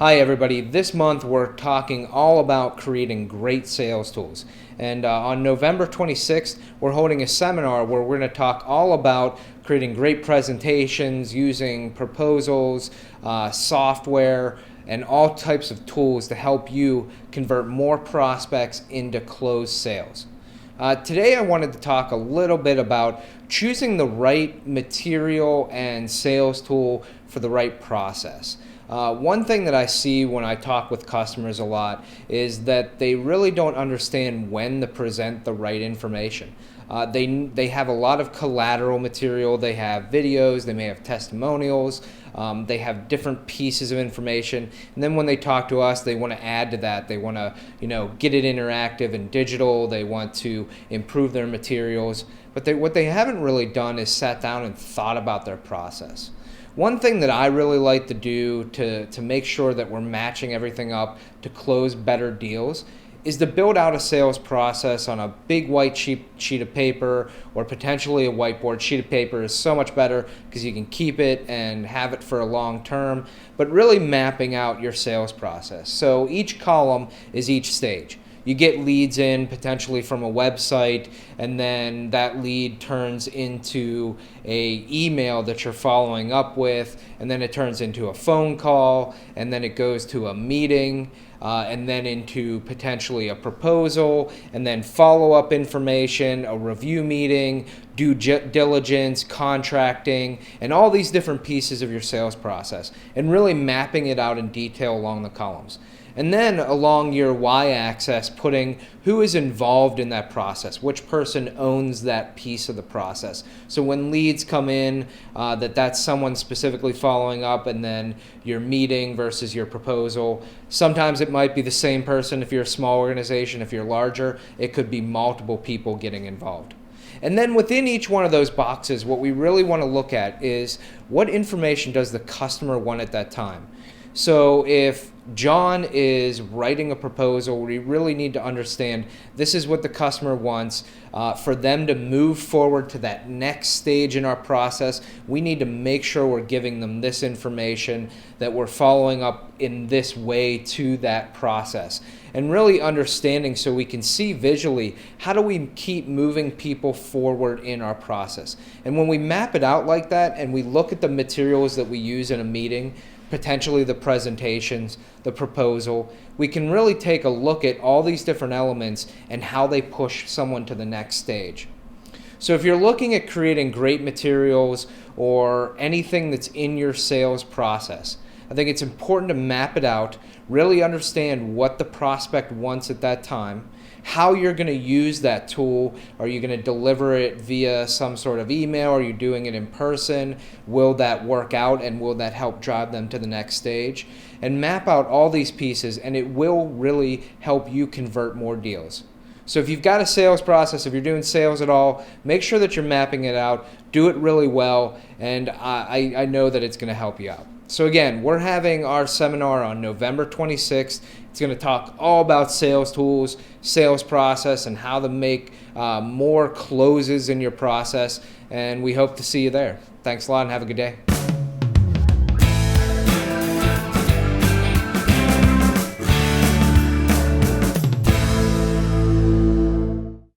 Hi everybody, this month we're talking all about creating great sales tools. And on November 26th, we're holding a seminar where we're going to talk all about creating great presentations using proposals, software, and all types of tools to help you convert more prospects into closed sales. Today I wanted to talk a little bit about choosing the right material and sales tool for the right process. One thing that I see when I talk with customers a lot is that they really don't understand when to present the right information. They have a lot of collateral material, they have videos, they may have testimonials, they have different pieces of information, and then when they talk to us, they want to add to that. They want to, get it interactive and digital. They want to improve their materials, but what they haven't really done is sat down and thought about their process. One thing that I really like to do to make sure that we're matching everything up to close better deals is to build out a sales process on a big white sheet of paper, or potentially a whiteboard. Sheet of paper is so much better because you can keep it and have it for a long term, but really mapping out your sales process. So each column is each stage. You get leads in potentially from a website, and then that lead turns into an email that you're following up with, and then it turns into a phone call, and then it goes to a meeting, and then into potentially a proposal, and then follow-up information, a review meeting, due diligence, contracting, and all these different pieces of your sales process, and really mapping it out in detail along the columns. And then along your y-axis, putting who is involved in that process, which person owns that piece of the process. So when leads come in, that's someone specifically following up, and then your meeting versus your proposal. Sometimes it might be the same person if you're a small organization. If you're larger, it could be multiple people getting involved. And then within each one of those boxes, what we really want to look at is what information does the customer want at that time. So if John is writing a proposal, we really need to understand this is what the customer wants. For them to move forward to that next stage in our process, we need to make sure we're giving them this information, that we're following up in this way to that process. And really understanding so we can see visually, how do we keep moving people forward in our process? And when we map it out like that and we look at the materials that we use in a meeting, potentially the presentations, the proposal, we can really take a look at all these different elements and how they push someone to the next stage. So if you're looking at creating great materials or anything that's in your sales process, I think it's important to map it out, really understand what the prospect wants at that time, how you're going to use that tool. Are you going to deliver it via some sort of email? Are you doing it in person? Will that work out, and will that help drive them to the next stage? And map out all these pieces, and it will really help you convert more deals. So if you've got a sales process, if you're doing sales at all, make sure that you're mapping it out, do it really well, and I know that it's going to help you out. So again, we're having our seminar on November 26th. It's going to talk all about sales tools, sales process, and how to make more closes in your process. And we hope to see you there. Thanks a lot and have a good day.